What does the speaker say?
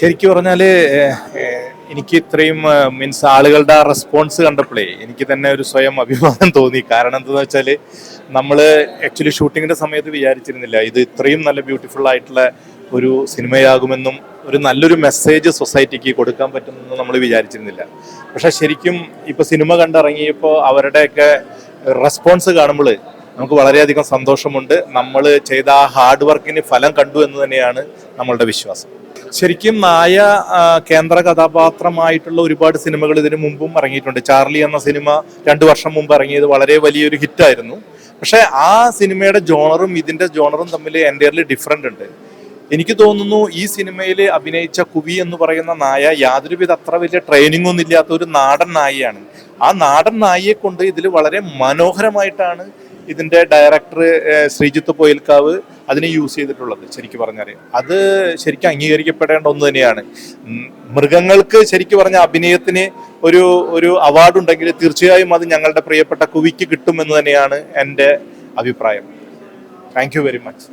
ശരിക്കും പറഞ്ഞാല് എനിക്ക് ഇത്രയും മീൻസ് ആളുകളുടെ ആ റെസ്പോൺസ് കണ്ടപ്പോഴേ എനിക്ക് തന്നെ ഒരു സ്വയം അഭിമാനം തോന്നി. കാരണം എന്താണെന്ന് വെച്ചാൽ നമ്മൾ ആക്ച്വലി ഷൂട്ടിങ്ങിന്റെ സമയത്ത് വിചാരിച്ചിരുന്നില്ല ഇത് ഇത്രയും നല്ല ബ്യൂട്ടിഫുൾ ആയിട്ടുള്ള ഒരു സിനിമയാകുമെന്നും ഒരു നല്ലൊരു മെസ്സേജ് സൊസൈറ്റിക്ക് കൊടുക്കാൻ പറ്റുമെന്നും നമ്മൾ വിചാരിച്ചിരുന്നില്ല. പക്ഷെ ശരിക്കും ഇപ്പൊ സിനിമ കണ്ടിറങ്ങിയപ്പോൾ അവരുടെയൊക്കെ റെസ്പോൺസ് കാണുമ്പോൾ നമുക്ക് വളരെയധികം സന്തോഷമുണ്ട്. നമ്മൾ ചെയ്ത ആ ഹാർഡ് വർക്കിന് ഫലം കണ്ടു എന്ന് തന്നെയാണ് നമ്മളുടെ വിശ്വാസം. ശരിക്കും നായ കേന്ദ്ര കഥാപാത്രമായിട്ടുള്ള ഒരുപാട് സിനിമകൾ ഇതിനു മുമ്പും ഇറങ്ങിയിട്ടുണ്ട്. ചാർലി എന്ന സിനിമ 2 വർഷം മുമ്പ് ഇറങ്ങിയത് വളരെ വലിയൊരു ഹിറ്റായിരുന്നു. പക്ഷെ ആ സിനിമയുടെ ജോണറും ഇതിന്റെ ജോണറും തമ്മിൽ എൻറ്റയർലി ഡിഫറെന്റ് ഉണ്ട്. എനിക്ക് തോന്നുന്നു ഈ സിനിമയിൽ അഭിനയിച്ച കുവി എന്ന് പറയുന്ന നായ യാതൊരുവിധ അത്ര വലിയ ട്രെയിനിങ് ഒന്നും ഇല്ലാത്ത ഒരു നാടൻ നായയാണ്. ആ നാടൻ നായയെ കൊണ്ട് ഇതിൽ വളരെ മനോഹരമായിട്ടാണ് ഇതിന്റെ ഡയറക്ടർ ശ്രീജിത്ത് പോയിൽക്കാവ് അതിനെ യൂസ് ചെയ്തിട്ടുള്ളത്. ശരിക്കും പറഞ്ഞാൽ അത് ശരിക്കും അംഗീകരിക്കപ്പെടേണ്ട ഒന്ന് തന്നെയാണ്. മൃഗങ്ങൾക്ക് ശരിക്കും പറഞ്ഞ അഭിനയത്തിന് ഒരു ഒരു അവാർഡ് ഉണ്ടെങ്കിൽ തീർച്ചയായും അത് ഞങ്ങളുടെ പ്രിയപ്പെട്ട കുവിക്ക് കിട്ടുമെന്ന് തന്നെയാണ് എൻ്റെ അഭിപ്രായം. Thank you very much.